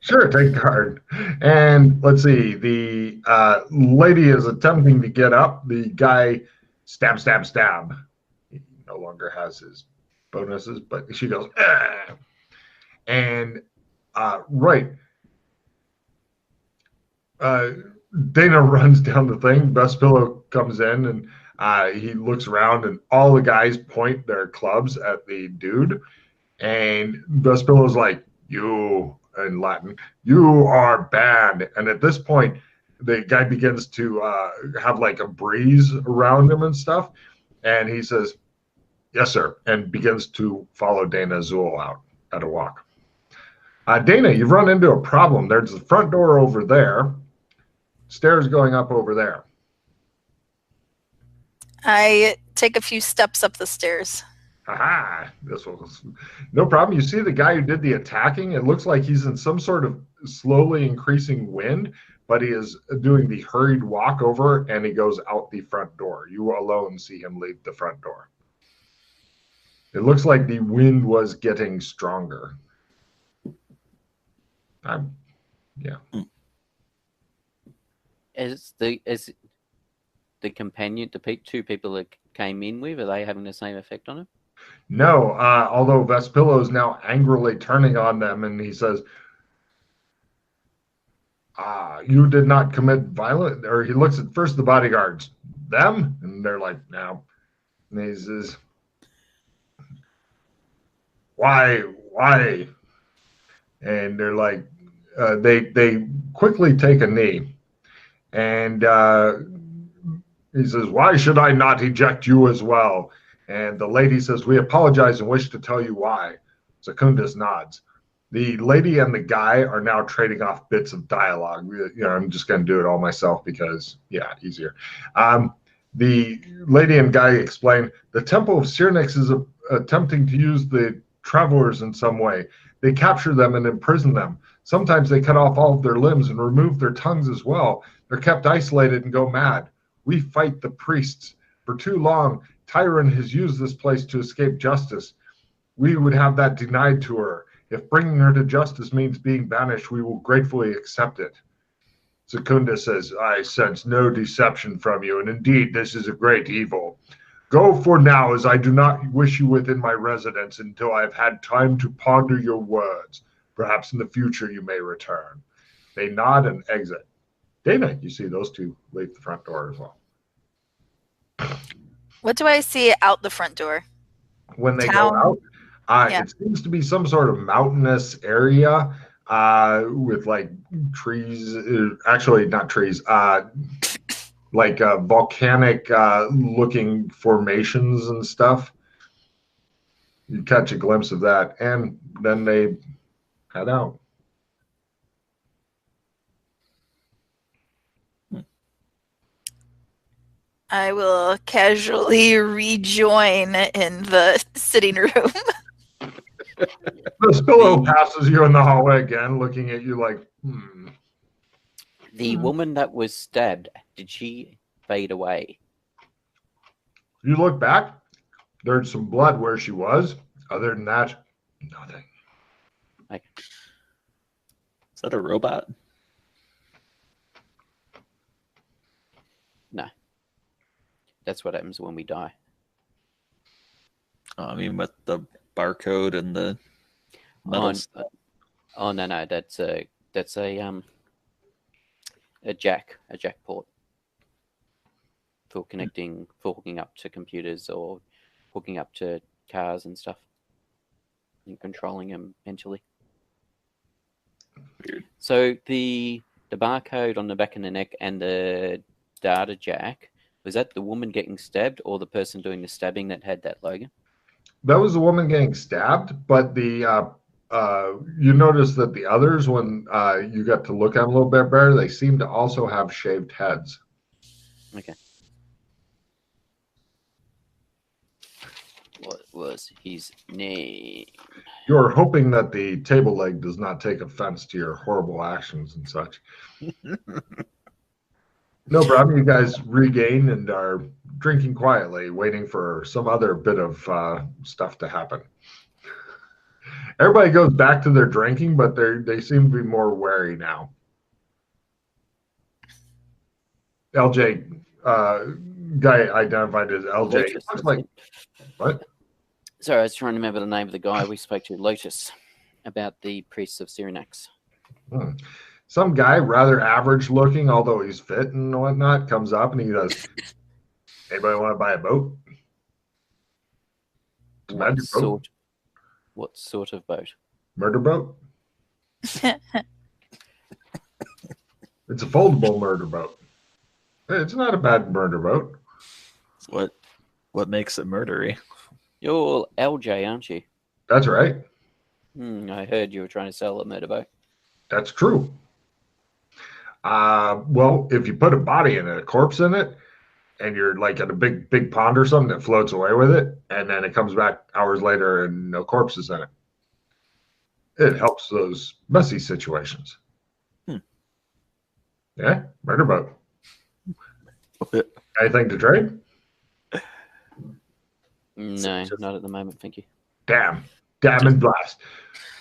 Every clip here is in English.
Sure, take a card. And let's see. The lady is attempting to get up. The guy stab, stab, stab. He no longer has his bonuses, but she goes, ah! And right. Dana runs down the thing. Best Pillow comes in and he looks around, and all the guys point their clubs at the dude. And Best Pillow's like, "You," in Latin, "you are banned." And at this point, the guy begins to have like a breeze around him and stuff. And he says, "Yes, sir," and begins to follow Dana Azul out at a walk. Dana, you've run into a problem. There's the front door over there. Stairs going up over there. I take a few steps up the stairs. Aha! This was no problem. You see the guy who did the attacking? It looks like he's in some sort of slowly increasing wind, but he is doing the hurried walk over, and he goes out the front door. You alone see him leave the front door. It looks like the wind was getting stronger. Yeah. Is the companion, the two people that came in with, are they having the same effect on him? No, although Vespillo is now angrily turning on them, and he says, "You did not commit violence." Or he looks at first the bodyguards, them, and they're like, "No." And he says, "Why?" And they're like, they quickly take a knee, and he says, "Why should I not eject you as well?" And the lady says, "We apologize and wish to tell you why." Secundus nods. The lady and the guy are now trading off bits of dialogue. I'm just going to do it all myself because, easier. The lady and guy explain, the Temple of Syrinx is attempting to use the travelers in some way. They capture them and imprison them. Sometimes they cut off all of their limbs and remove their tongues as well. They're kept isolated and go mad. We fight the priests. For too long, Tyron has used this place to escape justice. We would have that denied to her. If bringing her to justice means being banished, we will gratefully accept it. Secunda says, "I sense no deception from you, and indeed this is a great evil. Go for now, as I do not wish you within my residence until I have had time to ponder your words. Perhaps in the future you may return." They nod and exit. Dana, you see those two leave the front door as well. What do I see out the front door? When they go out, it seems to be some sort of mountainous area with like trees, actually not trees, like volcanic looking formations and stuff. You catch a glimpse of that, and then they head out. I will casually rejoin in the sitting room. The pillow passes you in the hallway again, looking at you like, The woman that was stabbed, did she fade away? You look back, there's some blood where she was. Other than that, nothing. Okay. Is that a robot? No. That's what happens when we die. I mean, with the barcode and the metal stuff. Oh no, that's a jack port for hooking up to computers or hooking up to cars and stuff and controlling them mentally. Weird. So the barcode on the back of the neck and the data jack, was that the woman getting stabbed or the person doing the stabbing that had that logo? That was the woman getting stabbed, but the you notice that the others, when you got to look at them a little bit better, they seem to also have shaved heads. Okay. What was his name? You're hoping that the table leg does not take offense to your horrible actions and such. No problem. You guys regain and are drinking quietly, waiting for some other bit of stuff to happen. Everybody goes back to their drinking, but they seem to be more wary now. LJ, guy identified as LJ. Lotus, Looks like what? Sorry, I was trying to remember the name of the guy we spoke to, Lotus, about the priests of Cyrenax. Some guy, rather average looking, although he's fit and whatnot, comes up and he goes, "Anybody want to buy a boat? It's a magic boat. What sort of boat? Murder boat? It's a foldable murder boat. It's not a bad murder boat. What makes it murdery? You're LJ, aren't you? That's right. I heard you were trying to sell a murder boat. That's true. Well, if you put a body in it, a corpse in it, and you're like at a big pond or something that floats away with it, and then it comes back hours later and no corpse is in it. It helps those messy situations. Yeah, murder boat. Anything to trade? No, not at the moment, thank you. Damn and blast.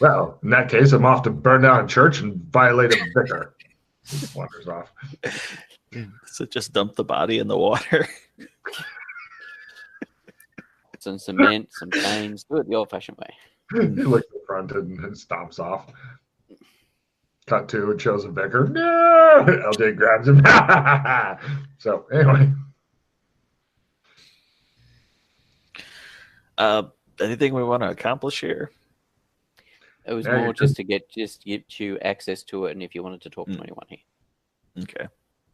Well, in that case, I'm off to burn down a church and violate a vicar. He wanders off. So just dump the body in the water. Some cement, some chains. Do it the old-fashioned way. He looks at the front and stomps off. Cut to, it shows a vicar. No! LJ grabs him. So, anyway. Anything we want to accomplish here? It was more just to get you access to it, and if you wanted to talk to anyone here. Okay.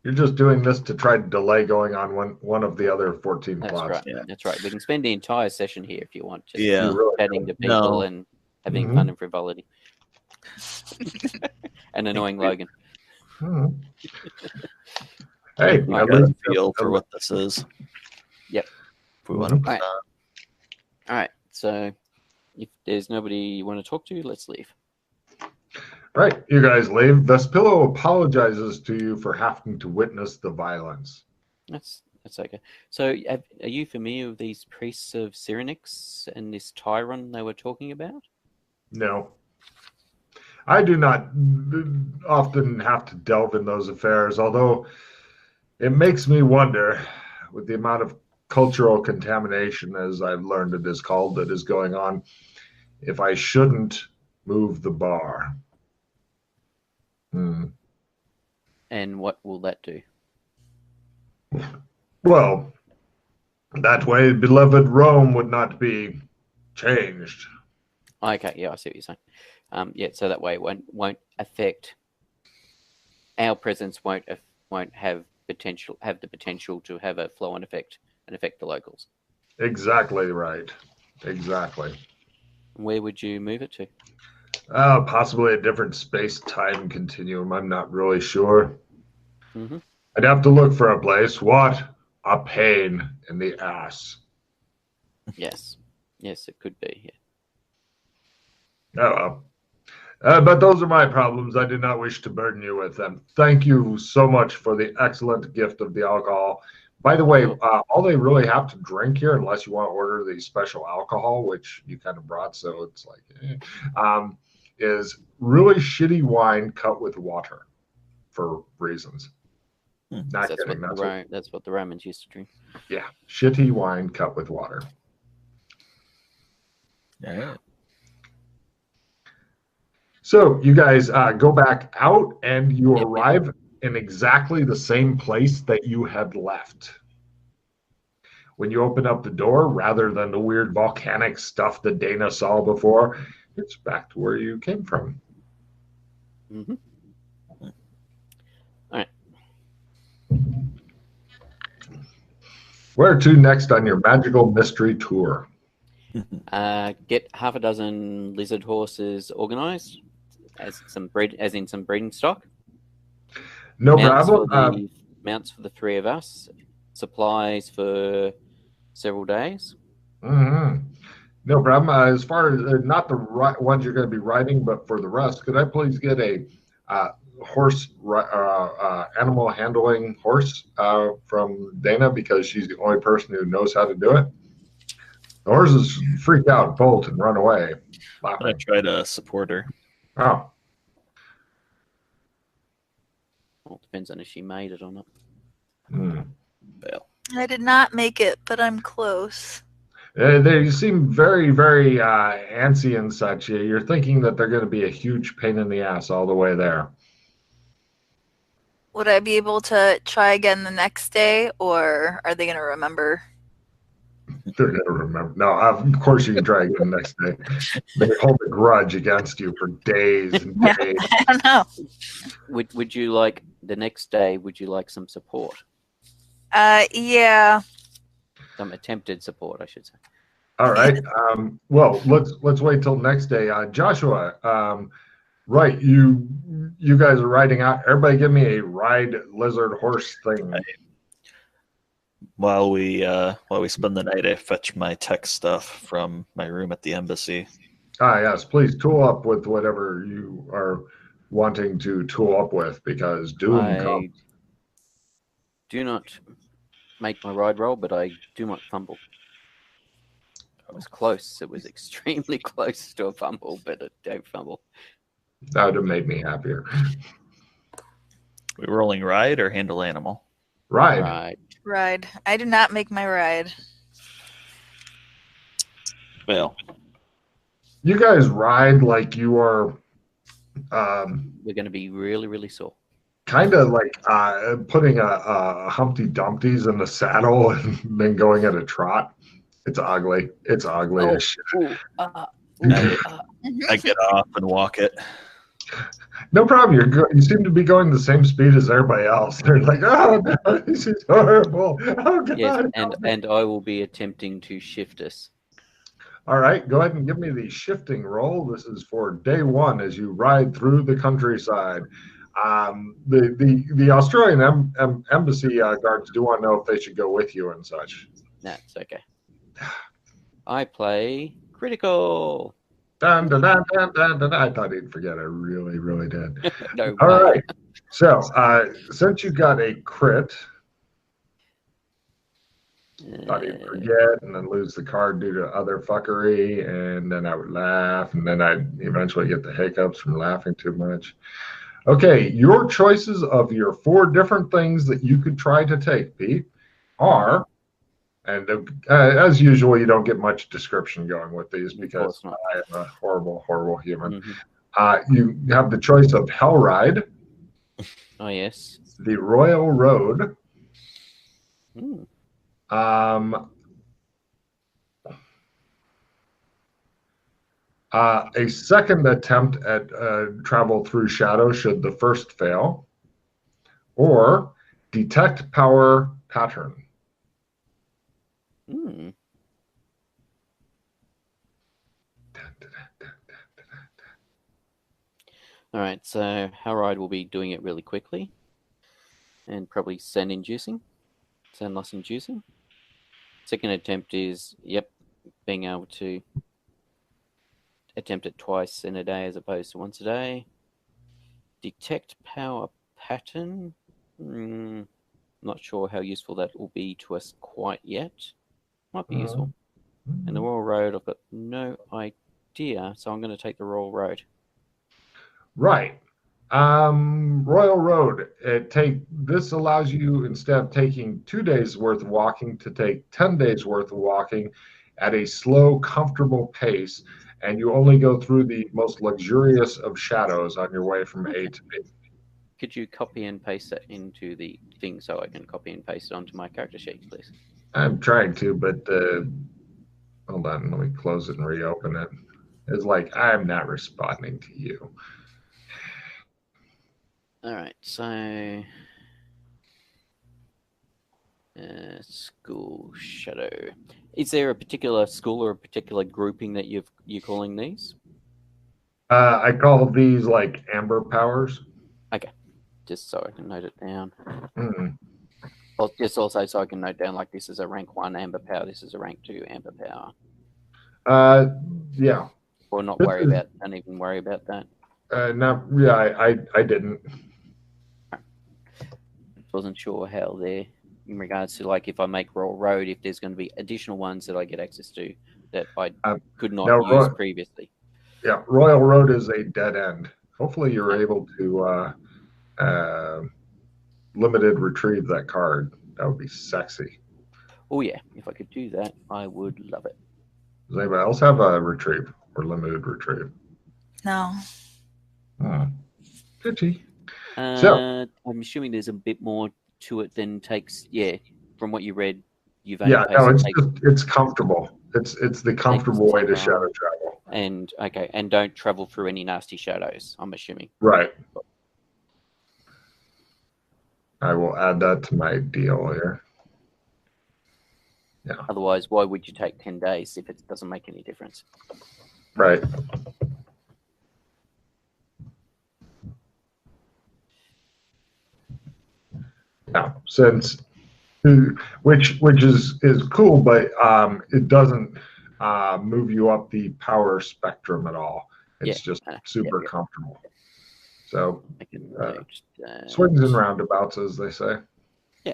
You're just doing this to try to delay going on one of the other 14 That's plots. right. Yeah. That's right. We can spend the entire session here if you want. Just Yeah. chatting to people and having fun and frivolity. And annoying Logan. Hmm. Hey, I got a feel for what this is. Yep. If we want to All right. So if there's nobody you want to talk to, let's leave. Right, you guys leave. Vespillo apologizes to you for having to witness the violence. That's okay. So are you familiar with these priests of Cyrenax and this Tyron they were talking about? No. I do not often have to delve in those affairs, although it makes me wonder, with the amount of cultural contamination, as I've learned it is called, that is going on, if I shouldn't move the bar. And what will that do? Well, that way beloved Rome would not be changed. Okay, yeah, I see what you're saying. Yeah, so that way it won't affect our presence. Won't have the potential to have a flow-on effect and affect the locals. Exactly right. Exactly. Where would you move it to? Possibly a different space-time continuum. I'm not really sure. Mm-hmm. I'd have to look for a place. What a pain in the ass. Yes, it could be. Yeah. Oh well. But those are my problems. I do not wish to burden you with them. Thank you so much for the excellent gift of the alcohol. By the way, all they really have to drink here, unless you want to order the special alcohol, which you kind of brought, so it's like, is really shitty wine cut with water for reasons. Not That's kidding. that's what the Romans used to drink. Yeah, shitty wine cut with water. All right. So you guys go back out and you arrive in exactly the same place that you had left. When you open up the door, rather than the weird volcanic stuff that Dana saw before, it's back to where you came from. Mm-hmm. All right. Where to next on your magical mystery tour? Get half a dozen lizard horses organized as some breeding stock. No Mounts problem. Mounts for the three of us. Supplies for several days. Mm-hmm. No problem. As far as not the ones you're going to be riding, but for the rest, could I please get a horse, animal handling horse from Dana, because she's the only person who knows how to do it. The horses freak out, bolt, and run away. I'm gonna try to support her. Oh, Well, depends on if she made it or not. hmm. Fail. I did not make it, but I'm close. They seem very, very antsy and such. You're thinking that they're going to be a huge pain in the ass all the way there. Would I be able to try again the next day, or are they going to remember? They're going to remember. No, of course you can try again the next day. They hold a grudge against you for days and Yeah. days. I don't know. Would you like the next day? Would you like some support? Yeah. Some attempted support, I should say. All right. Well, let's wait till next day. Joshua, right? You guys are riding out. Everybody, give me a ride lizard horse thing. While we spend the night, I fetch my tech stuff from my room at the embassy. Yes. Please tool up with whatever you are wanting to tool up with, because doom I comes. do not make my ride roll, but I do not fumble. It was close. It was extremely close to a fumble, but I don't fumble. That would have made me happier. We rolling ride or handle animal? Ride. Right. Ride. I do not make my ride. Fail. You guys ride like you are We're going to be really, really sore. kind of like putting a Humpty Dumpty's in the saddle and then going at a trot. It's ugly. It's ugly as shit. I get off and walk it. No problem. You seem to be going the same speed as everybody else. They're like, oh no, this is horrible. Oh god. Yes, and I will be attempting to shift us. All right, go ahead and give me the shifting roll. This is for day one as you ride through the countryside. The Australian embassy guards do want to know if they should go with you and such. That's okay. I play critical. Dun, dun, dun, dun, dun, dun. I thought he'd forget. I really, really did. No All way. right. So since you got a crit, thought he'd forget and then lose the card due to other fuckery, and then I would laugh, and then I'd eventually get the hiccups from laughing too much. Okay, your choices of your 4 different things that you could try to take, Pete, are, and as usual, you don't get much description going with these because I am a horrible, horrible human. You have the choice of Hellride. Oh, yes. The Royal Road. A second attempt at travel through shadow should the first fail, or detect power pattern. All right, so Hellride will be doing it really quickly and probably send loss inducing. Second attempt is, being able to attempt it twice in a day as opposed to once a day. Detect power pattern. Not sure how useful that will be to us quite yet. Might be useful. And the Royal Road, I've got no idea, so I'm going to take the Royal Road. Right. Royal Road. This allows you, instead of taking 2 days worth of walking, to take 10 days worth of walking at a slow, comfortable pace, and you only go through the most luxurious of shadows on your way from A to B. Could you copy and paste that into the thing so I can copy and paste it onto my character sheet, please? I'm trying to, but hold on, let me close it and reopen it. It's like, I'm not responding to you. All right, so school shadow. Is there a particular school or a particular grouping that you're calling these? I call these like amber powers. Okay, just so I can note it down. Mm. Well, just also so I can note down, like, this is a rank 1 amber power, this is a rank 2 amber power. Yeah. Or not worry about, don't even worry about that. I didn't. Wasn't sure how they're in regards to, like, if I make Royal Road, if there's going to be additional ones that I get access to that I could not use previously. Yeah, Royal Road is a dead end. Hopefully you're able to limited retrieve that card. That would be sexy. Oh yeah, if I could do that, I would love it. Does anybody else have a retrieve or limited retrieve? No. Pity. So I'm assuming there's a bit more to it than takes. Yeah, from what you read, you've yeah, no, basically it's comfortable. It's the comfortable way to shadow travel. And okay, and don't travel through any nasty shadows. I'm assuming. Right. I will add that to my deal here. Yeah. Otherwise, why would you take 10 days if it doesn't make any difference? Right. Now, since which is cool, but it doesn't move you up the power spectrum at all. It's just super comfortable. So I can swings and roundabouts, as they say. Yeah.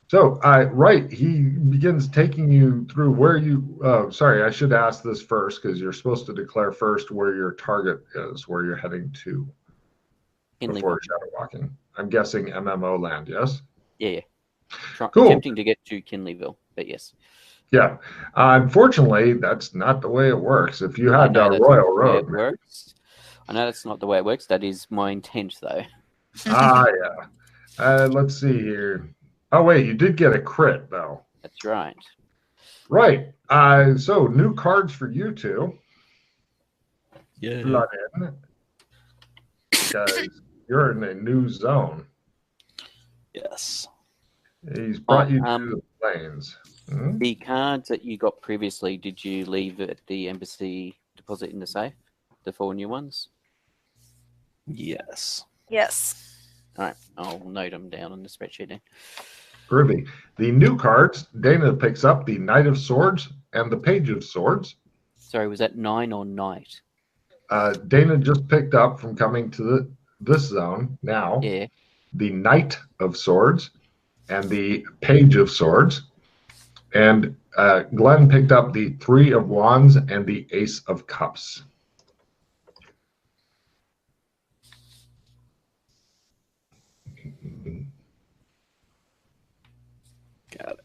So, right, he begins taking you through where you. Sorry, I should ask this first because you're supposed to declare first where your target is, where you're heading to before shadow walking. I'm guessing MMO land, yes? Yeah. Cool. Attempting to get to Kinleyville, but yes. Yeah. Unfortunately, that's not the way it works. If you had Royal Road, works. I know that's not the way it works. That is my intent, though. Yeah. Let's see here. Oh, wait, you did get a crit, though. That's right. Right. So, new cards for you two. Yeah. Flood in. Because you're in a new zone. Yes. He's brought you to the plains. The cards that you got previously, did you leave at the embassy deposit in the safe? The 4 new ones? Yes. Yes. All right. I'll note them down on the spreadsheet then. Groovy. The new cards, Dana picks up the Knight of Swords and the Page of Swords. Sorry, was that 9 or Knight? Dana just picked up from coming to this zone now. Yeah. The Knight of Swords and the Page of Swords. And Glenn picked up the 3 of Wands and the Ace of Cups. Got it.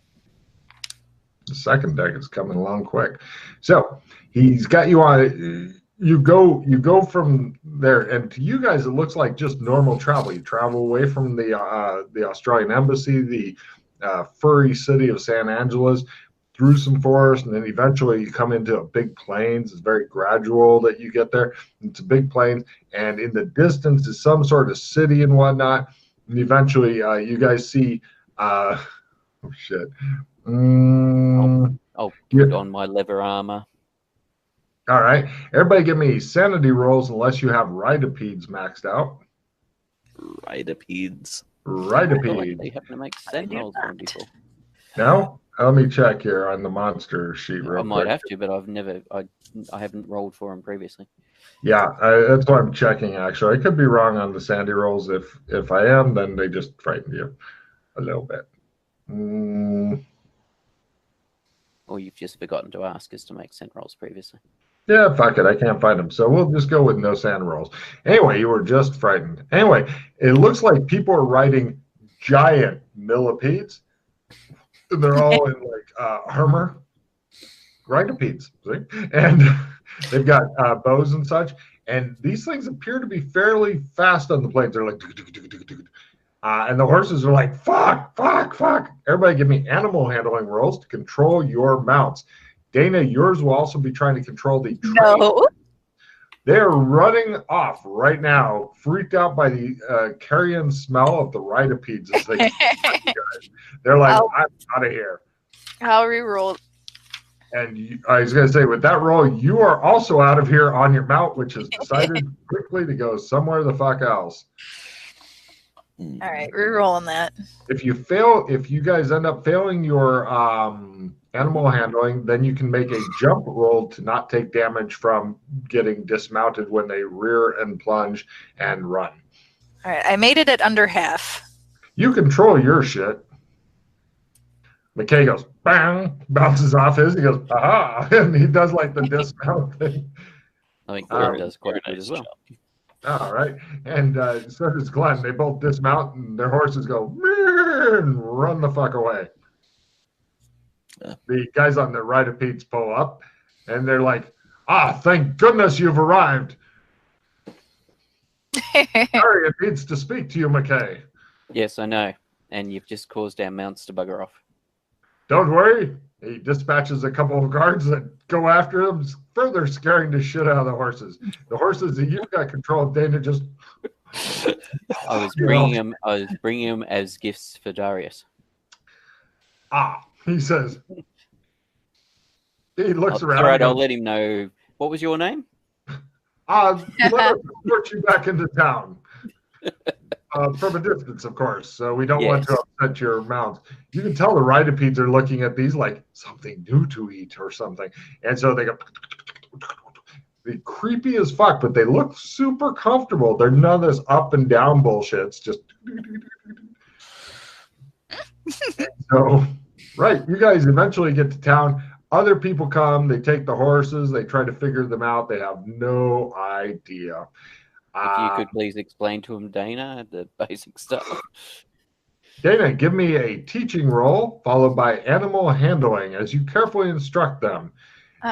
The second deck is coming along quick. So he's got you on. You go from there, and to you guys, it looks like just normal travel. You travel away from the Australian embassy, the furry city of San Angeles, through some forest, and then eventually you come into a big plains. It's very gradual that you get there. It's a big plains, and in the distance is some sort of city and whatnot. And eventually, you guys see. Oh shit! I'll put on my leather armor. All right. Everybody give me sanity rolls unless you have Rhydopeds maxed out. Rhydopeds. Rhydopeds. They happen to make sense rolls for people. No? Let me check here on the monster sheet real quick. I might have to, but I haven't rolled for them previously. Yeah, that's why I'm checking, actually. I could be wrong on the sanity rolls. If I am, then they just frighten you a little bit. Or you've just forgotten to ask us to make scent rolls previously. Yeah, fuck it. I can't find them. So we'll just go with no sand rolls. Anyway, you were just frightened. Anyway, it looks like people are riding giant millipedes. They're all in like armor. Rhydopeds. See? And they've got bows and such. And these things appear to be fairly fast on the plains. They're like, and the horses are like, fuck, fuck, fuck. Everybody give me animal handling rolls to control your mounts. Dana, yours will also be trying to control the train. No. They're running off right now, freaked out by the carrion smell of the Rhydopeds as they They're like, I'm out of here. I'll reroll. And I was going to say, with that roll, you are also out of here on your mount, which has decided quickly to go somewhere the fuck else. All right, rerolling that. If you guys end up failing your animal handling, then you can make a jump roll to not take damage from getting dismounted when they rear and plunge and run. All right, I made it at under half. You control your shit. McKay goes, bang, bounces off his. He goes, aha, and he does like the dismount thing. I think Glenn does quite Very good as nice well. job. All right, and so does Glenn. They both dismount, and their horses go "Meow," and run the fuck away. Yeah. The guys on the right of Pete's pull up, and they're like, thank goodness you've arrived. Harriet needs to speak to you, McKay. Yes, I know. And you've just caused our mounts to bugger off. Don't worry. He dispatches a couple of guards that go after him, further scaring the shit out of the horses. The horses that you've got control of, Dana, just I was bringing him as gifts for Darius. He says. He looks All around. right, I'll let him know. What was your name? Let us escort you back into town. From a distance, of course. So we don't want to upset your mounts. You can tell the Ridopedes are looking at these like something new to eat or something. And so they go they're creepy as fuck, but they look super comfortable. They're none of this up and down bullshit. It's just so right. You guys eventually get to town. Other people come, they take the horses, they try to figure them out. They have no idea. If you could please explain to him, Dana, the basic stuff. Dana, give me a teaching roll followed by animal handling as you carefully instruct them.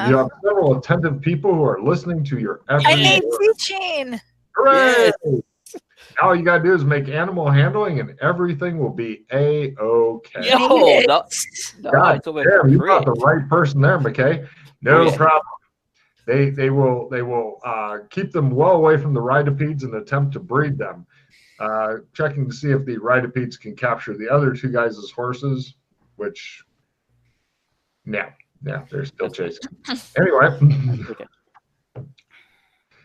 You have several attentive people who are listening to your every I need word. teaching. Hooray! Yes. All you gotta do is make animal handling, and everything will be a-okay. Yo, God damn, you got the right person there, McKay. No problem. They will keep them well away from the Ridopedes and attempt to breed them. Checking to see if the Ridopedes can capture the other two guys' horses, which, they're still chasing. Anyway,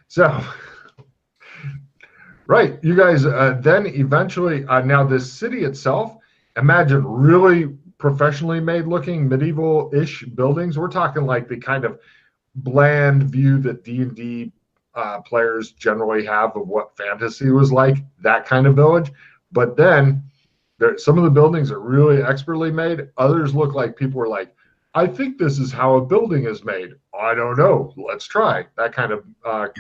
so, right, you guys then eventually, now this city itself, imagine really professionally made looking medieval-ish buildings. We're talking like the kind of bland view that D&D players generally have of what fantasy was like, that kind of village. But then some of the buildings are really expertly made. Others look like people were like, I think this is how a building is made. I don't know. Let's try. That kind of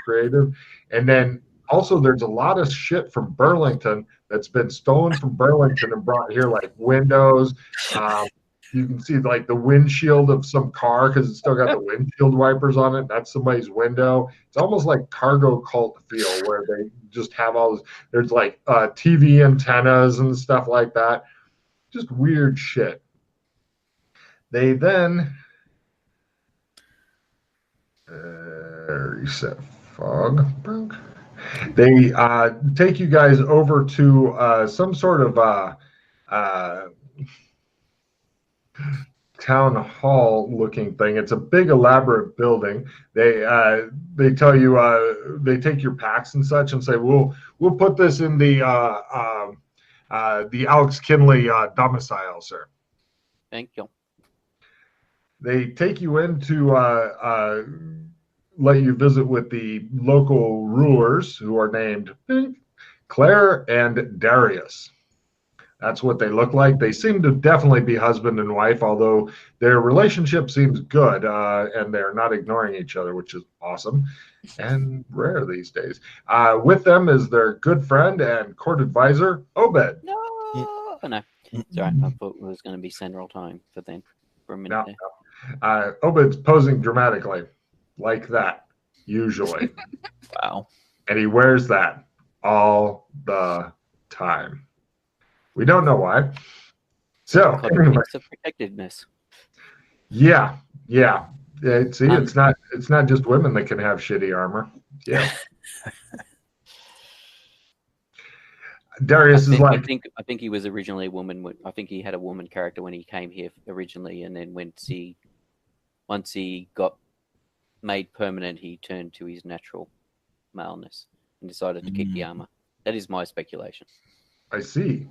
creative. And then also there's a lot of shit from Burlington that's been stolen from Burlington and brought here, like windows. You can see like the windshield of some car because it's still got the windshield wipers on it. That's somebody's window. It's almost like cargo cult feel where they just have all this. There's like TV antennas and stuff like that. Just weird shit. They then reset fog. They take you guys over to some sort of town hall looking thing. It's a big elaborate building. They tell you they take your packs and such and say we'll put this in the Alex Kinley domicile, sir. Thank you. They take you in to let you visit with the local rulers who are named Claire and Darius. That's what they look like. They seem to definitely be husband and wife, although their relationship seems good, and they're not ignoring each other, which is awesome and rare these days. With them is their good friend and court advisor, Obed. No. Sorry, I thought it was going to be Central Time for a minute. No. Obed's posing dramatically, like that, usually. Wow. And he wears that all the time. We don't know why. So, anyway. Of protectiveness. Yeah. See, it's not just women that can have shitty armor. Yeah. Darius is like. I think he was originally a woman. I think he had a woman character when he came here originally, and then once he got made permanent, he turned to his natural maleness and decided to keep the armor. That is my speculation. I see.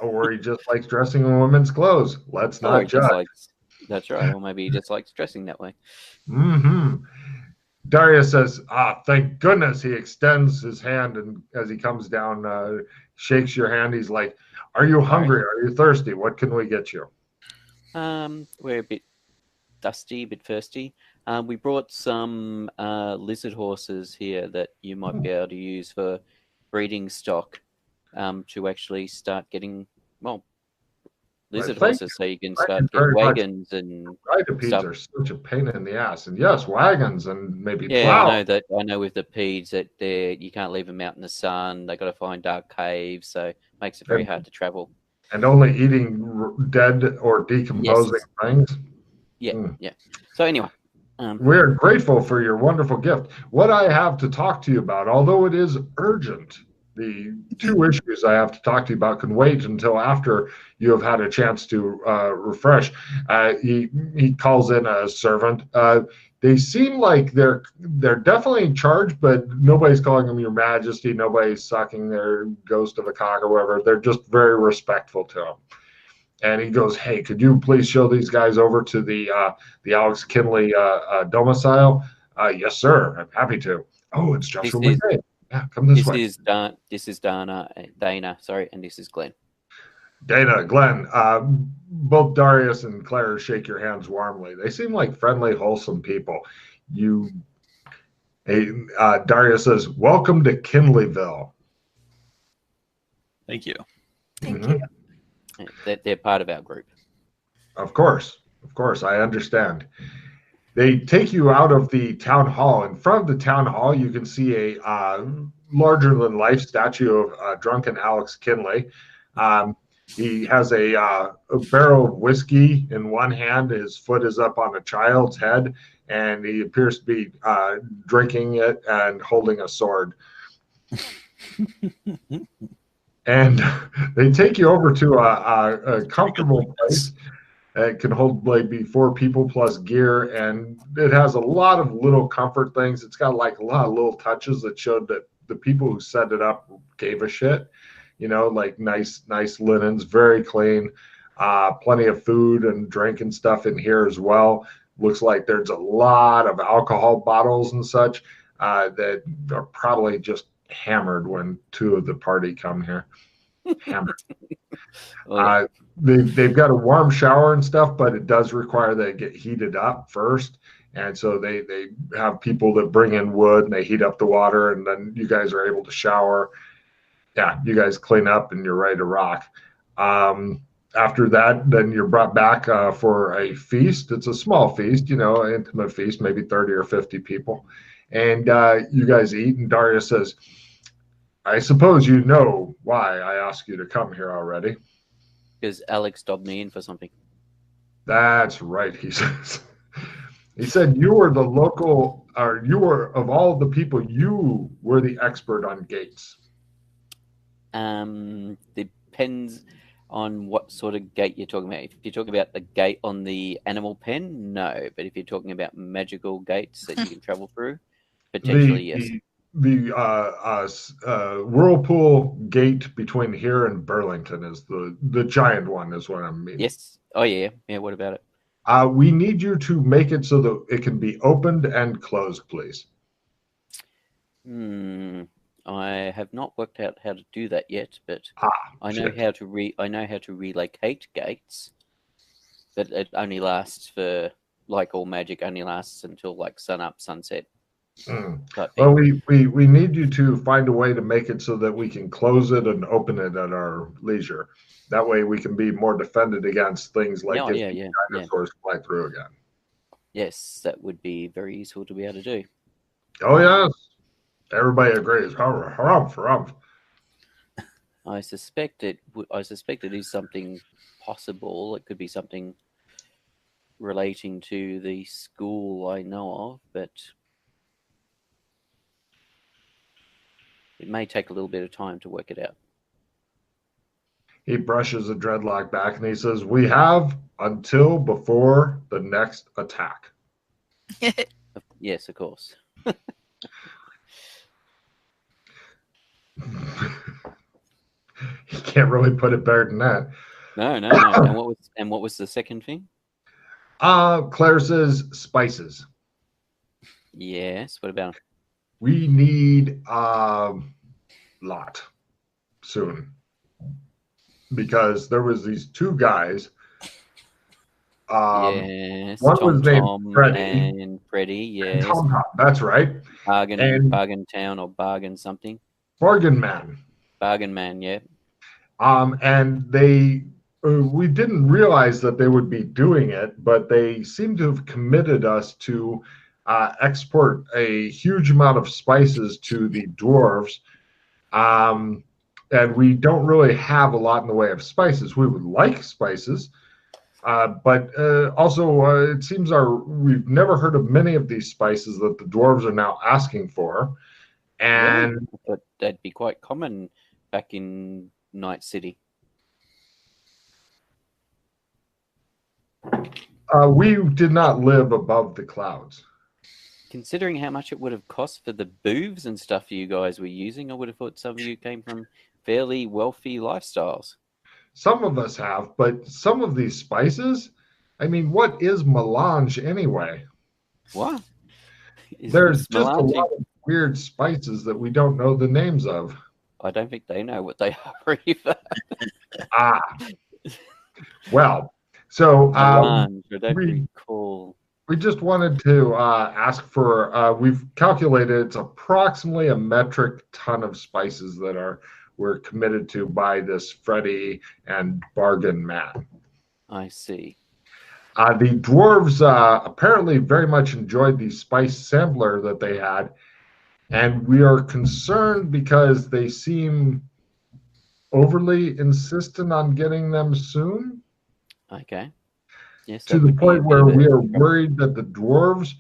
Or he just likes dressing in women's clothes. Let's not judge. That's right. Or maybe he just likes dressing that way. Mm-hmm. Darius says, thank goodness. He extends his hand, and as he comes down, shakes your hand. He's like, are you hungry? Are you thirsty? What can we get you? We're a bit dusty, a bit thirsty. We brought some lizard horses here that you might be able to use for breeding stock to actually start getting, well, lizard Thank horses so you can Thank you start get very much. wagons and Centipedes stuff. are such a pain in the ass. And yes, wagons and maybe Yeah, plow. I know that. I know with the peds that you can't leave them out in the sun. They got to find dark caves, so it makes it very hard to travel. And only eating dead or decomposing things. Yeah, yeah. So anyway, we're grateful for your wonderful gift. What I have to talk to you about, although it is urgent, the two issues I have to talk to you about can wait until after you have had a chance to refresh. He calls in a servant. They seem like they're definitely in charge, but nobody's calling them Your Majesty. Nobody's sucking their ghost of a cock or whatever. They're just very respectful to him. And he goes, "Hey, could you please show these guys over to the Alex Kinley domicile?" Yes, sir. I'm happy to. Oh, it's Joshua McVeigh. Yeah, come this way. This is Dana, sorry, and this is Glenn. Dana, Glenn, both Darius and Claire shake your hands warmly. They seem like friendly, wholesome people. Darius says, "Welcome to Kinleyville." Thank you. Thank you. They're part of our group. Of course, I understand. They take you out of the town hall. In front of the town hall, you can see a larger-than-life statue of drunken Alex Kinley. He has a barrel of whiskey in one hand. His foot is up on a child's head, and he appears to be drinking it and holding a sword. And they take you over to a comfortable place. It can hold maybe 4 people plus gear, and it has a lot of little comfort things. It's got like a lot of little touches that showed that the people who set it up gave a shit. You know, like nice linens, very clean, plenty of food and drink and stuff in here as well. Looks like there's a lot of alcohol bottles and such that are probably just hammered when 2 of the party come here. Hammered. They've got a warm shower and stuff, but it does require that it get heated up first. And so they have people that bring in wood and they heat up the water, and then you guys are able to shower. Yeah, you guys clean up and you're ready to rock. After that, then you're brought back for a feast. It's a small feast, you know, an intimate feast, maybe 30 or 50 people. And you guys eat, and Darius says, "I suppose you know why I asked you to come here already." Because Alex dobbed me in for something. That's right, he says. He said you were the local, or you were, of all the people, you were the expert on gates. Depends on what sort of gate you're talking about. If you're talking about the gate on the animal pen, no. But if you're talking about magical gates that you can travel through, potentially yes. The whirlpool gate between here and Burlington is the giant one, is what I mean. Yes. Oh yeah. Yeah. What about it? We need you to make it so that it can be opened and closed, please. I have not worked out how to do that yet, but I know shit. how to relocate gates. But it only lasts for, like all magic, only lasts until like sun up, sunset. Well, we need you to find a way to make it so that we can close it and open it at our leisure. That way we can be more defended against things like dinosaurs fly through again. Yes, that would be very useful to be able to do. Oh, yes. Everybody agrees. Harumph. I suspect it is something possible. It could be something relating to the school I know of, but it may take a little bit of time to work it out. He brushes a dreadlock back and he says, "We have until before the next attack." Yes, of course. You can't really put it better than that. No. And what was the second thing? Claire says spices. Yes. What about? We need lot soon, because there was these 2 guys Yes, one Tom was named Tom Freddy and Freddy. and Yes, Tom Tom. That's right. And Bargain Town or Bargain something. Bargain Man. Bargain Man. Yeah. And we didn't realize that they would be doing it, but they seem to have committed us to export a huge amount of spices to the dwarves. And we don't really have a lot in the way of spices. We would like spices, but also it seems we've never heard of many of these spices that the dwarves are now asking for. And Really? I thought that'd be quite common back in Night City. we did not live above the clouds. Considering how much it would have cost for the booths and stuff you guys were using, I would have thought some of you came from fairly wealthy lifestyles. Some of us have, but some of these spices, I mean, what is melange anyway? What? There's just a melange? lot of weird spices that we don't know the names of. I don't think they know what they are either. Ah, well, so Melange, I don't recall. we just wanted to ask for. We've calculated it's approximately a metric ton of spices that we're committed to by this Freddy and Bargain Man. I see. The dwarves apparently very much enjoyed the spice sampler that they had, and we are concerned because they seem overly insistent on getting them soon. Okay. Yes, to the point where we are worried that the dwarves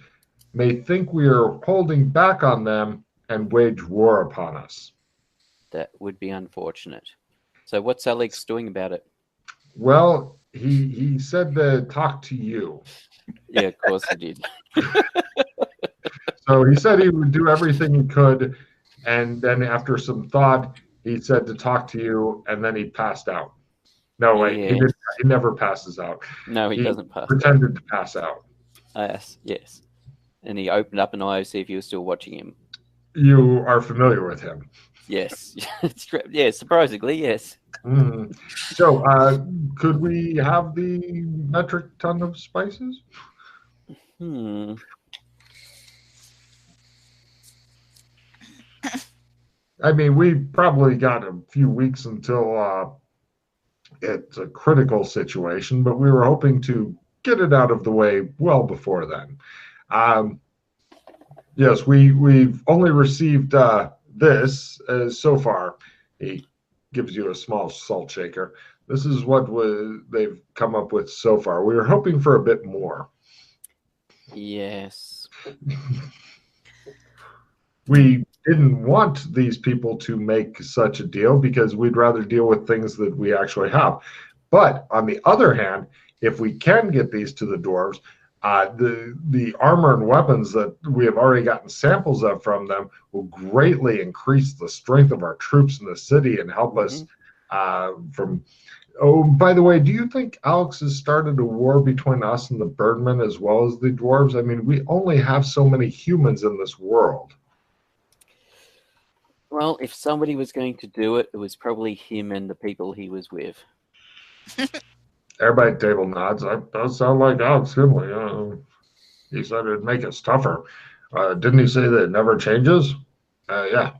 may think we are holding back on them and wage war upon us. That would be unfortunate. So what's Alex doing about it? Well, he said to talk to you. Yeah, of course he did. So he said he would do everything he could, and then after some thought, he said to talk to you, and then he passed out. No, wait, Yes. he never passes out. No, he doesn't pass out. Pretended to pass out. Yes. And he opened up an eye to see if you were still watching him. You are familiar with him. Yes. Yeah, surprisingly, yes. Mm. So, could we have the metric ton of spices? I mean, we probably got a few weeks until it's a critical situation, but we were hoping to get it out of the way well before then. Yes, we've only received this so far. He gives you a small salt shaker. This is what they've come up with so far. We were hoping for a bit more. Yes. We didn't want these people to make such a deal because we'd rather deal with things that we actually have. But on the other hand, if we can get these to the dwarves, the armor and weapons that we have already gotten samples of from them will greatly increase the strength of our troops in the city and help us from. Oh, by the way, do you think Alex has started a war between us and the Birdmen as well as the dwarves? I mean, we only have so many humans in this world. Well, if somebody was going to do it, it was probably him and the people he was with. Everybody at the table nods. That does sound like Alex Gimli. He said it'd make us tougher. Didn't he say that it never changes? Yeah.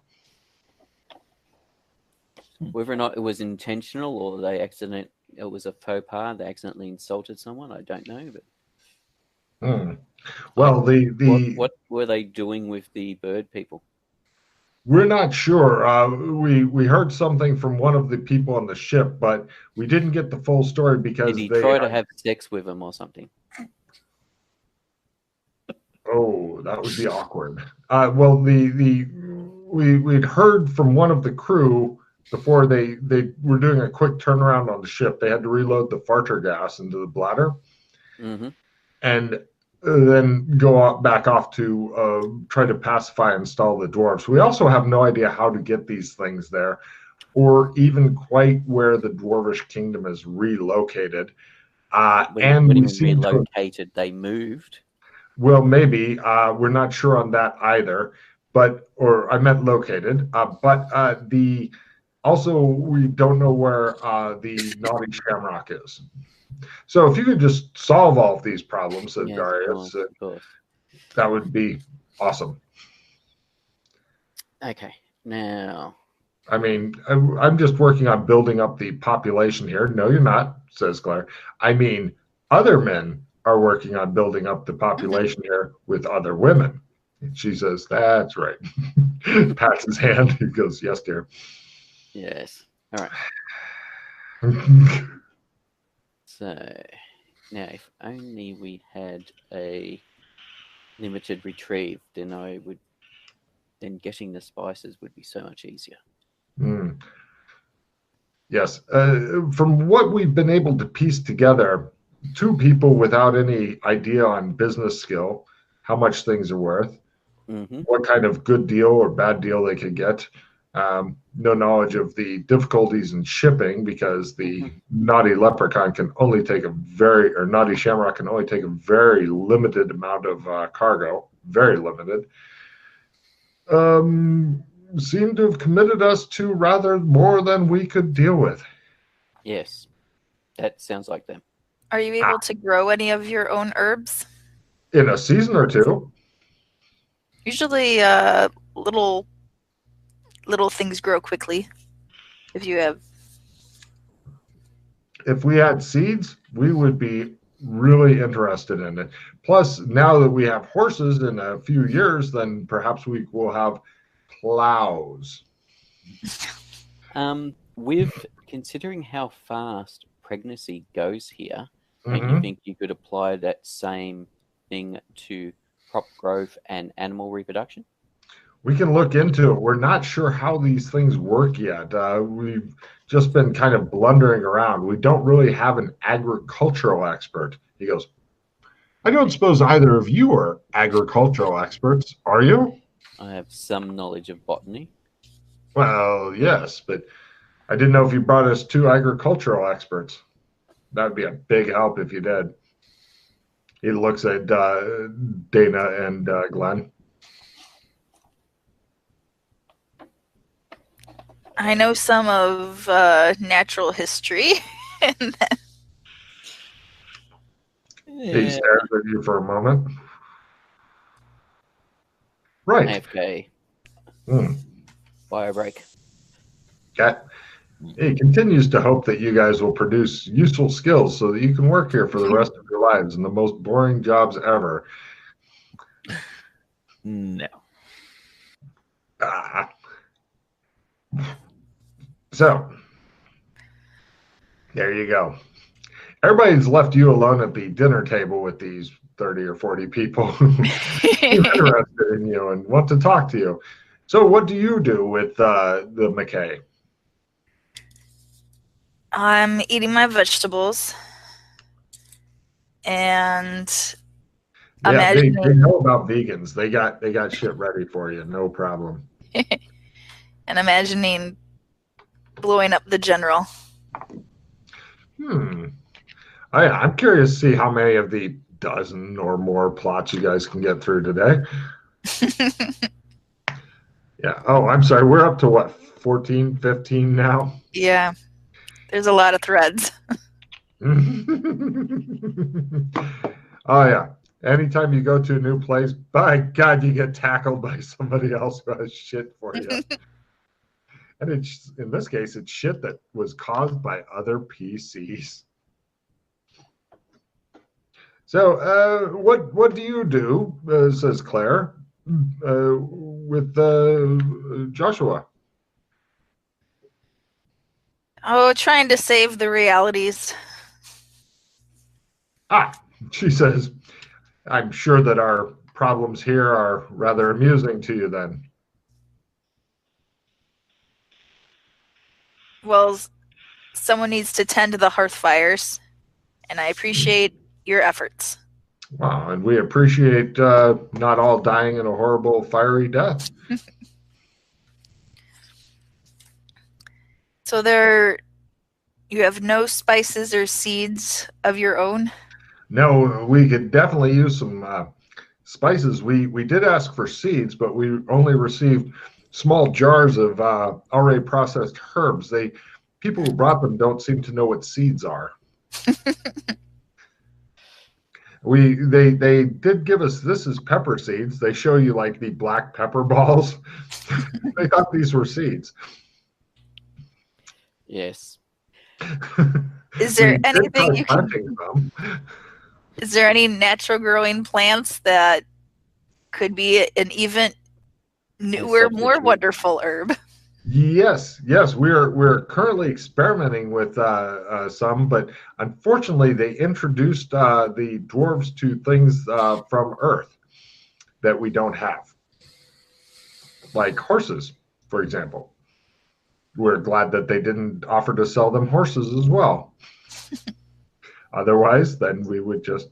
Whether or not it was intentional or it was a faux pas, they accidentally insulted someone, I don't know. But well, what were they doing with the bird people? We're not sure. We heard something from one of the people on the ship, but we didn't get the full story because did he try to have sex with them or something? Oh, that would be awkward. Well, we'd heard from one of the crew before they were doing a quick turnaround on the ship. They had to reload the farter gas into the bladder, and then go back off to try to pacify and install the dwarves. We also have no idea how to get these things there, or even quite where the dwarvish kingdom is relocated. When we relocated, they moved. Well, maybe we're not sure on that either. Or I meant located. Also we don't know where the naughty shamrock is. So if you could just solve all of these problems, said Yes, Darius, of course. that would be awesome. Okay, now. I mean, I'm just working on building up the population here. No, you're not, says Claire. I mean, other men are working on building up the population here with other women. And she says, that's right. Pats his hand. He goes, yes, dear. Yes. All right. So, now if only we had a limited retrieve, then getting the spices would be so much easier. Mm. Yes. From what we've been able to piece together, two people without any idea on business skill, how much things are worth, what kind of good deal or bad deal they could get, no knowledge of the difficulties in shipping because the naughty leprechaun can only take naughty shamrock can only take a very limited amount of cargo, very limited. Seem to have committed us to rather more than we could deal with. Yes, that sounds like them. Are you able to grow any of your own herbs? In a season or two. Usually, little things grow quickly. If we had seeds, we would be really interested in it. Plus, now that we have horses in a few years, then perhaps we will have plows. With considering how fast pregnancy goes here, don't you think you could apply that same thing to crop growth and animal reproduction? We can look into it. We're not sure how these things work yet. We've just been kind of blundering around. We don't really have an agricultural expert. He goes, I don't suppose either of you are agricultural experts, are you? I have some knowledge of botany. Well, yes, but I didn't know if you brought us two agricultural experts. That would be a big help if you did. He looks at Dana and Glenn. I know some of natural history. He stares at you for a moment. Right. AFK. Bio break. Yeah. He continues to hope that you guys will produce useful skills so that you can work here for the rest of your lives in the most boring jobs ever. No. So, there you go. Everybody's left you alone at the dinner table with these 30 or 40 people who are interested in you and want to talk to you. So what do you do with the McKay? I'm eating my vegetables. And yeah, they know about vegans. They got shit ready for you, no problem. And imagining blowing up the general. I'm curious to see how many of the dozen or more plots you guys can get through today. Yeah. Oh, I'm sorry. We're up to what, 14, 15 now? Yeah. There's a lot of threads. Oh, yeah. Anytime you go to a new place, by God, you get tackled by somebody else who has shit for you. And it's, in this case, it's shit that was caused by other PCs. So, what do you do, says Claire, with Joshua? Oh, trying to save the realities. She says, I'm sure that our problems here are rather amusing to you then. Well, someone needs to tend to the hearth fires, and I appreciate your efforts. Wow, and we appreciate not all dying in a horrible fiery death. So you have no spices or seeds of your own? No, we could definitely use some spices. We did ask for seeds, but we only received small jars of already processed herbs. People who brought them don't seem to know what seeds are. They did give us, this is pepper seeds. They show you like the black pepper balls. They thought these were seeds. Yes. Is there We did anything try you can? planting them. Is there any natural growing plants that could be an even newer, more substitute. wonderful herb? Yes, we're currently experimenting with some, but unfortunately they introduced the dwarves to things from Earth that we don't have, like horses, for example. We're glad that they didn't offer to sell them horses as well. Otherwise, then we would just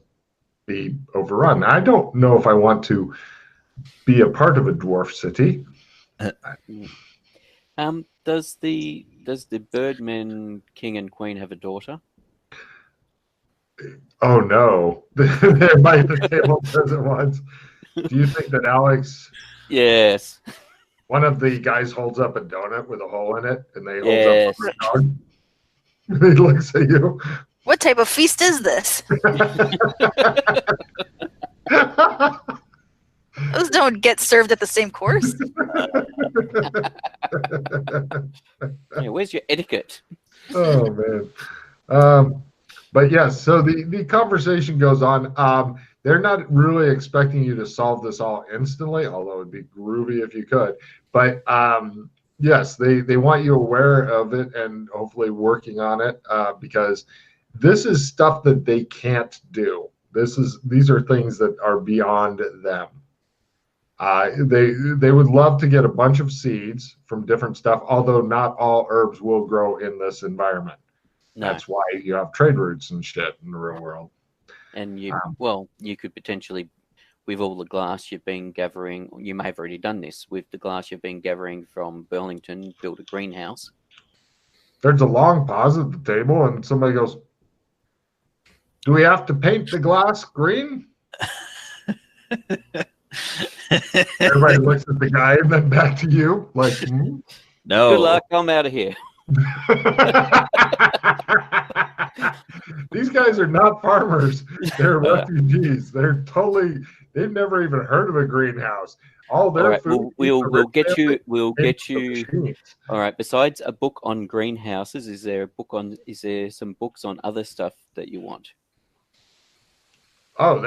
be overrun. I don't know if I want to be a part of a dwarf city. Does the Birdman King and Queen have a daughter? Oh no, there might the table says it once. Do you think that Alex? Yes. One of the guys holds up a donut with a hole in it, and they Yes. hold up a dog. He looks at you. What type of feast is this? Those don't get served at the same course. Yeah, where's your etiquette? Oh man. But yes, so the conversation goes on. They're not really expecting you to solve this all instantly, although it'd be groovy if you could. But yes, they want you aware of it and hopefully working on it because this is stuff that they can't do. These are things that are beyond them. They would love to get a bunch of seeds from different stuff, although not all herbs will grow in this environment. No. That's why you have trade routes and shit in the real world. And you could potentially, with all the glass you've been gathering, you may have already done this, with the glass you've been gathering from Burlington, build a greenhouse. There's a long pause at the table, and somebody goes, "Do we have to paint the glass green?" Everybody looks at the guy and then back to you, like, hmm? No. Good luck, I'm out of here. These guys are not farmers. They're refugees. They've never even heard of a greenhouse. All their All right, food. we'll get you. machines. All right. Besides a book on greenhouses, is there some books on other stuff that you want? Oh,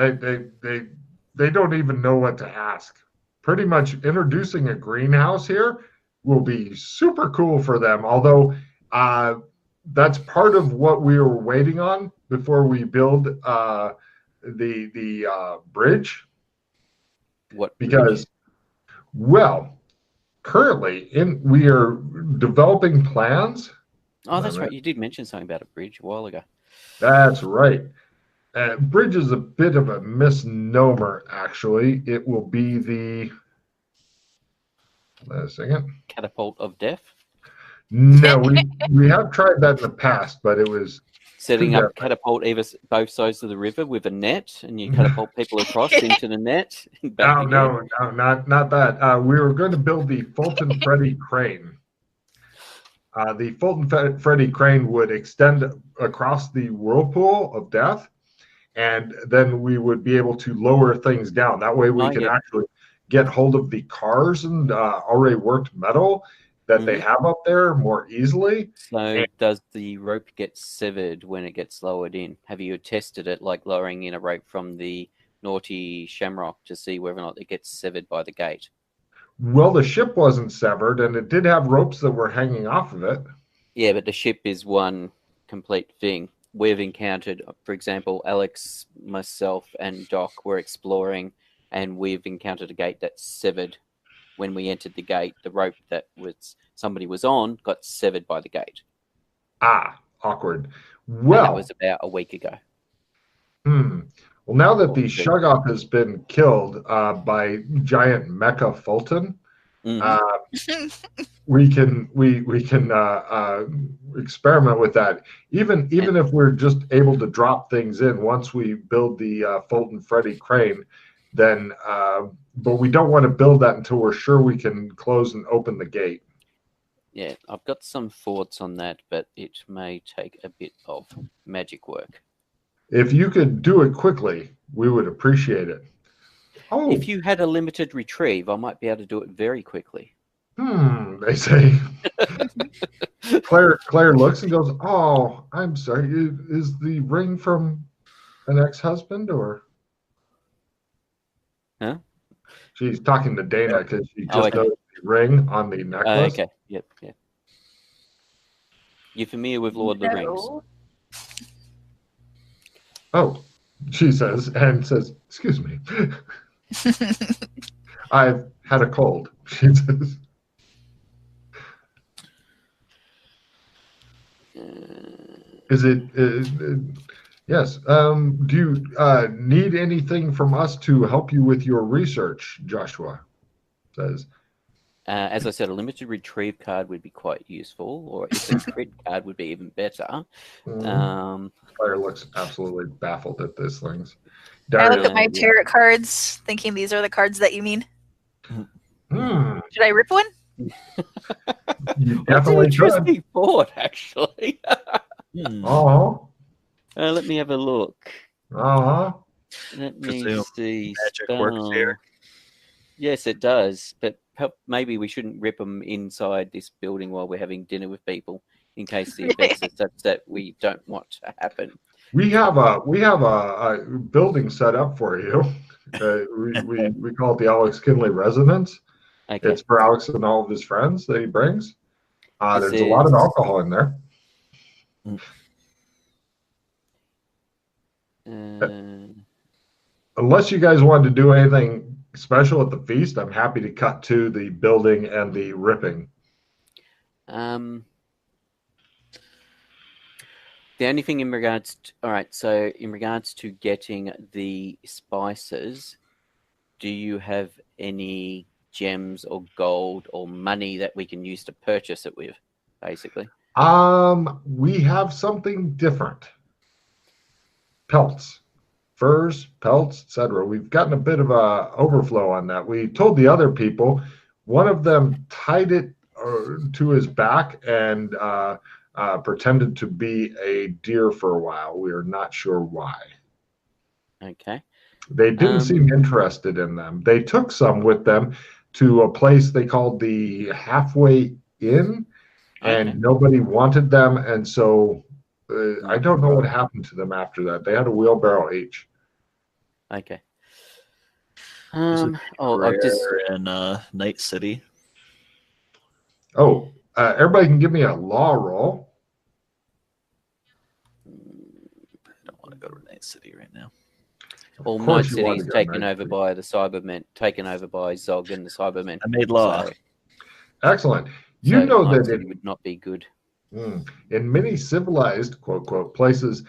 they don't even know what to ask. Pretty much introducing a greenhouse here will be super cool for them. Although that's part of what we were waiting on before we build the bridge. What? Because, well, currently we are developing plans. Oh, that's right. You did mention something about a bridge a while ago. That's right. Bridge is a bit of a misnomer, actually. It will be the. Wait a second. Catapult of death. No, we have tried that in the past, but it was Setting up catapult both sides of the river with a net, and you catapult people across into the net. No, not that. We were going to build the Fulton Freddy crane. The Fulton Freddy crane would extend across the whirlpool of death, and then we would be able to lower things down. That way we can actually get hold of the cars and already worked metal that they have up there more easily. So does the rope get severed when it gets lowered in? Have you tested it, like lowering in a rope from the Naughty Shamrock to see whether or not it gets severed by the gate? Well, the ship wasn't severed, and it did have ropes that were hanging off of it. Yeah, but the ship is one complete thing. We've encountered, for example, Alex, myself, and Doc were exploring, and we've encountered a gate that's severed. When we entered the gate, the rope that somebody was on got severed by the gate. Ah, awkward. Well, and that was about a week ago. Well, now that the Shoggoth has been killed by giant Mecha Fulton, we can experiment with that. Even if we're just able to drop things in once we build the Fulton Freddy crane, then but we don't want to build that until we're sure we can close and open the gate. Yeah, I've got some thoughts on that, but it may take a bit of magic work. If you could do it quickly, we would appreciate it. Oh, If you had a limited retrieve, I might be able to do it very quickly. they say. Claire looks and goes, "Oh, I'm sorry. Is the ring from an ex-husband or?" Huh? She's talking to Dana because she just Oh, okay. noticed the ring on the necklace. Okay, yep. You familiar with Lord of the Rings? No. Oh, she says, and says, "Excuse me, I've had a cold." She says, "Is it?" Yes. Do you need anything from us to help you with your research? Joshua says. As I said, a limited retrieve card would be quite useful, or if a crit card would be even better. Claire looks absolutely baffled at these things. I look Dario, at my tarot cards, thinking these are the cards that you mean. Should I rip one? You That's an definitely could. interesting thought, actually. Let me have a look. Let me Presume see. magic works here. Yes, it does. But maybe we shouldn't rip them inside this building while we're having dinner with people, in case the events are such that we don't want to happen. We have a building set up for you. We call it the Alex Kinley Residence. Okay. It's for Alex and all of his friends that he brings. There's a lot of alcohol in there. Unless you guys wanted to do anything special at the feast, I'm happy to cut to the building and the ripping. The only thing in regards to getting the spices, do you have any gems or gold or money that we can use to purchase it with, basically? We have something different. Pelts. Furs, pelts, etc. We've gotten a bit of a overflow on that. We told the other people, one of them tied it to his back and pretended to be a deer for a while. We are not sure why. Okay. They didn't seem interested in them. They took some with them to a place they called the Halfway Inn, and nobody wanted them. And so I don't know what happened to them after that. They had a wheelbarrow each. Okay. In Night City. Oh, everybody can give me a law roll. I don't want to go to Night City right now. Well, Night City is taken over by the Cybermen, taken over by Zog and the Cybermen. I made law. So, excellent. You know Night that City would not be good. In many civilized, quote, quote, places,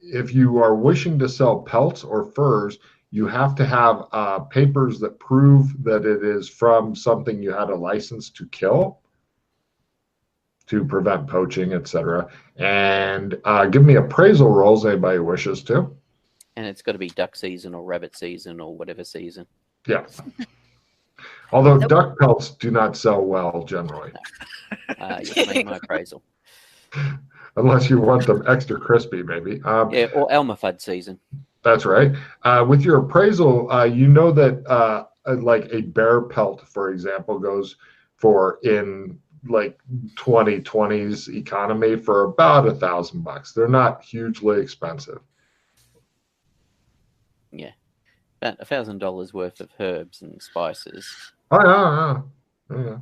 if you are wishing to sell pelts or furs, you have to have papers that prove that it is from something you had a license to kill to prevent poaching, etc. And give me appraisal rolls, anybody wishes to. And it's got to be duck season or rabbit season or whatever season. Yeah. Although duck pelts do not sell well generally. Yes, make my appraisal. Unless you want them extra crispy, maybe. Yeah, or Elmer Fudd season. That's right. With your appraisal, you know that like a bear pelt, for example, goes for in like 2020's economy for about $1,000. They're not hugely expensive. Yeah, about $1,000 worth of herbs and spices. Oh, yeah.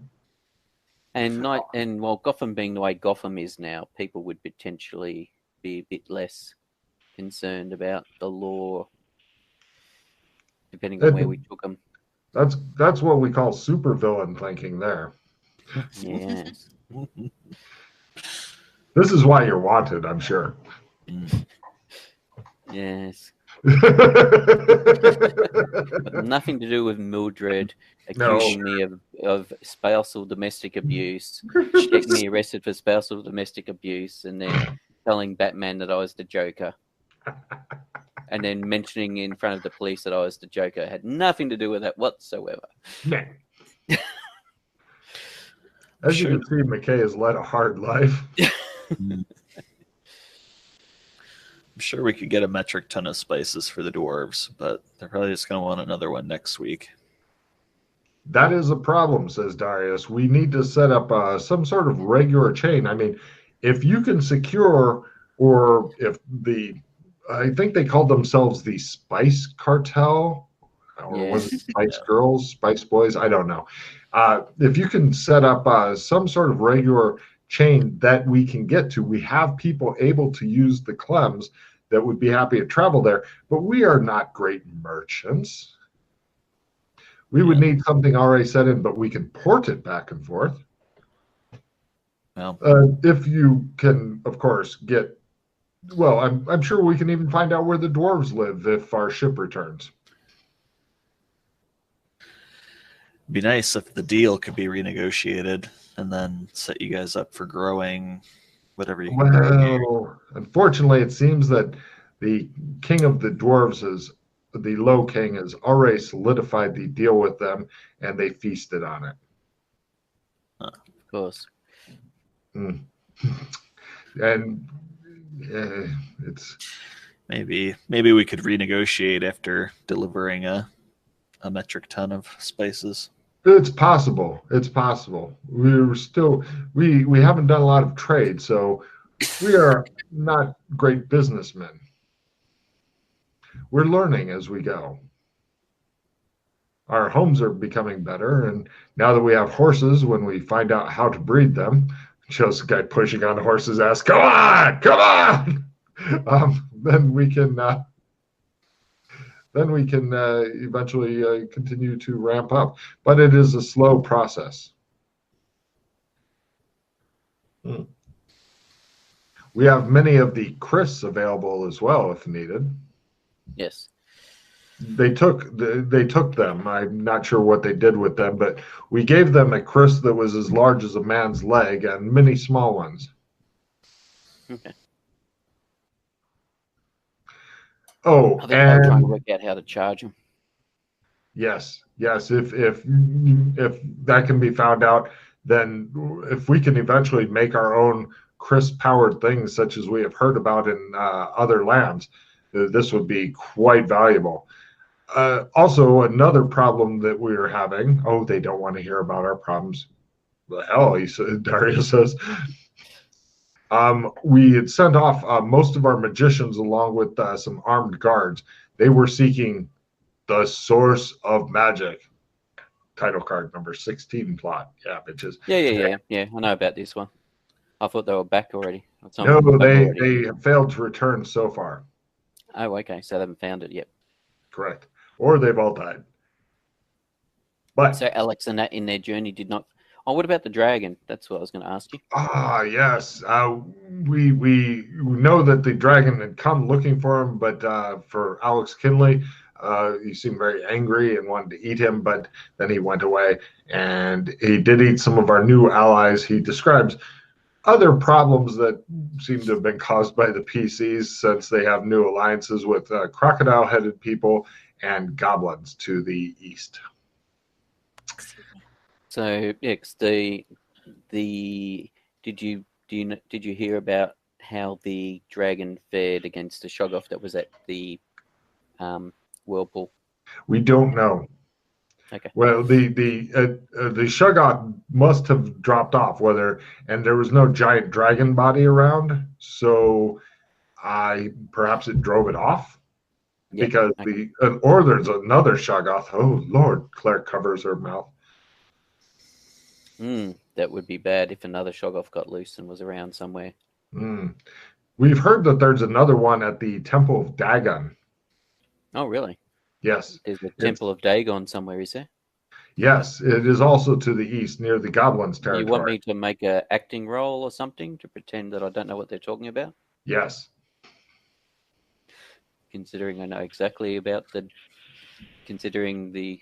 And while Gotham being the way Gotham is now, people would potentially be a bit less concerned about the law, depending on where we took them. That's what we call supervillain thinking there. Yes. This is why you're wanted, I'm sure. Yes. Nothing to do with Mildred accusing me of spousal domestic abuse, getting me arrested for spousal domestic abuse, and then telling Batman that I was the Joker. And then mentioning in front of the police that I was the Joker. Had nothing to do with that whatsoever. As you Sure. can see, McKay has led a hard life. I'm sure we could get a metric ton of spices for the dwarves, but they're probably just going to want another one next week. That is a problem, says Darius. We need to set up some sort of regular chain. I mean, if you can secure, or if I think they called themselves the Spice Cartel, or was it Yes. Spice Girls, Spice Boys? I don't know. If you can set up some sort of regular chain that we can get to, we have people able to use the Clems that would be happy to travel there, but we are not great merchants. We would need something already set in, but we can port it back and forth. Well, If you can, of course, get. Well, I'm sure we can even find out where the dwarves live if our ship returns. it'd be nice if the deal could be renegotiated and then set you guys up for growing whatever you can grow here. Well, unfortunately, it seems that the king of the dwarves the Low King has already solidified the deal with them, and they feasted on it. Of course. And it's Maybe we could renegotiate after delivering a metric ton of spices. It's possible. It's possible. We haven't done a lot of trade, so we are not great businessmen. We're learning as we go. Our homes are becoming better, and now that we have horses, when we find out how to breed them, shows the guy pushing on the horse's ass. Come on, come on! Then we can eventually continue to ramp up. But it is a slow process. We have many of the Chris available as well, if needed. Yes. They took them. I'm not sure what they did with them, but we gave them a Chris that was as large as a man's leg and many small ones. Okay. Oh, I think they were trying to and work out how to charge them. yes, if that can be found out, then if we can eventually make our own Chris-powered things, such as we have heard about in other lands, this would be quite valuable. Also, another problem that we are having. Oh, they don't want to hear about our problems. The hell, Darius says. We had sent off most of our magicians along with some armed guards. They were seeking the source of magic. Title card number 16 plot. Yeah, bitches. Yeah. I know about this one. I thought they were back already. No, they have failed to return so far. Oh, okay. So they haven't found it yet. Correct. Or they've all died. But So Alex and that in their journey did not. Oh, what about the dragon? That's what I was going to ask you. Yes. We know that the dragon had come looking for him, but for Alex Kinley, he seemed very angry and wanted to eat him, but then he went away. And he did eat some of our new allies. He describes other problems that seem to have been caused by the PCs since they have new alliances with crocodile-headed people and goblins to the east. So, X, did you hear about how the dragon fared against the Shoggoth that was at the whirlpool? We don't know. Okay. Well, the Shoggoth must have dropped off, and there was no giant dragon body around, so perhaps it drove it off. Yeah, because okay. Or there's another Shoggoth. Oh Lord, Claire covers her mouth. That would be bad if another Shoggoth got loose and was around somewhere. We've heard that there's another one at the Temple of Dagon. Oh, really? Yes. There's a Temple of Dagon somewhere, is there? Yes, it is also to the east, near the Goblins' territory. You want me to make an acting role or something to pretend that I don't know what they're talking about? Yes. Considering I know exactly about considering the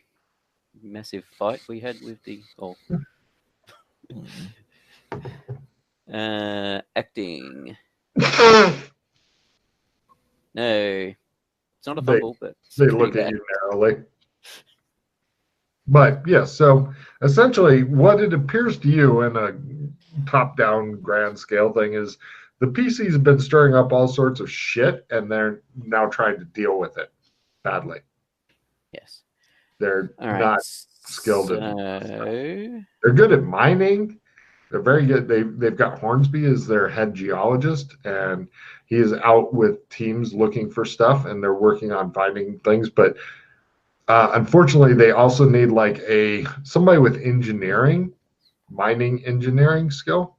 massive fight we had with the acting. No, it's not a fumble, but they look at you narrowly. But yes, so essentially what it appears to you in a top-down grand scale thing is the PCs have been stirring up all sorts of shit and they're now trying to deal with it badly. Yes. They're All right. not skilled So, they're good at mining. They're very good. They've got Hornsby as their head geologist, and he is out with teams looking for stuff, and they're working on finding things. But unfortunately, they also need like somebody with engineering, mining engineering skill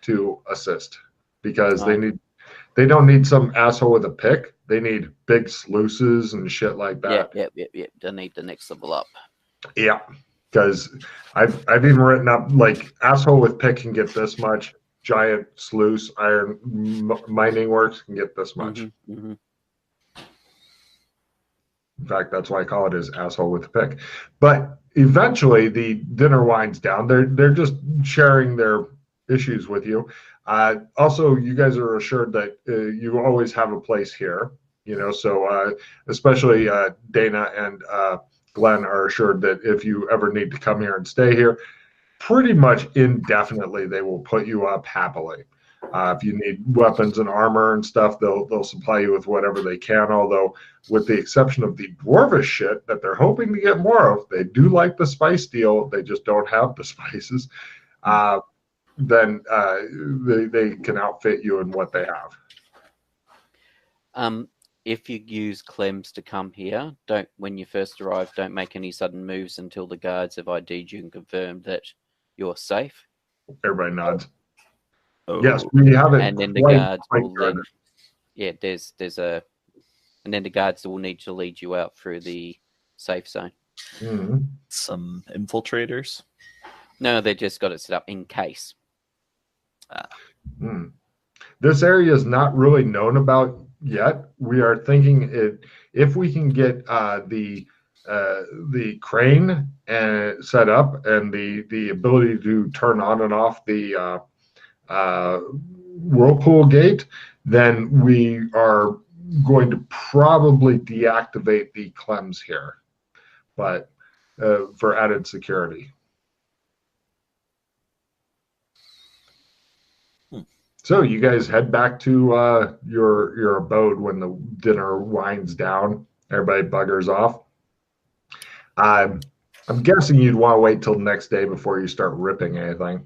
to assist because they don't need some asshole with a pick. They need big sluices and shit like that. Yep. They need the next level up. Yeah, because I've even written up like asshole with pick can get this much, giant sluice iron mining works can get this much. Mm-hmm. In fact, that's why I call it as asshole with a pick. But eventually, the dinner winds down. They're just sharing their issues with you. Also, you guys are assured that you always have a place here. You know, so especially Dana and Glenn are assured that if you ever need to come here and stay here, pretty much indefinitely, they will put you up happily. If you need weapons and armor and stuff, they'll supply you with whatever they can. Although, with the exception of the dwarvish shit that they're hoping to get more of, they do like the spice deal. They just don't have the spices. Then they can outfit you in what they have. If you use Clems to come here, when you first arrive, don't make any sudden moves until the guards have ID'd you and confirmed that you're safe. Everybody nods. Oh. Yes, we have it. And then the guards will then, and then the guards will need to lead you out through the safe zone. Mm-hmm. Some infiltrators? No, they just got it set up in case. This area is not really known about yet. We are thinking if we can get the crane set up and the ability to turn on and off the whirlpool gate, then we are going to probably deactivate the Clems here, but for added security. So you guys head back to your abode when the dinner winds down. Everybody buggers off. I'm guessing you'd want to wait till the next day before you start ripping anything.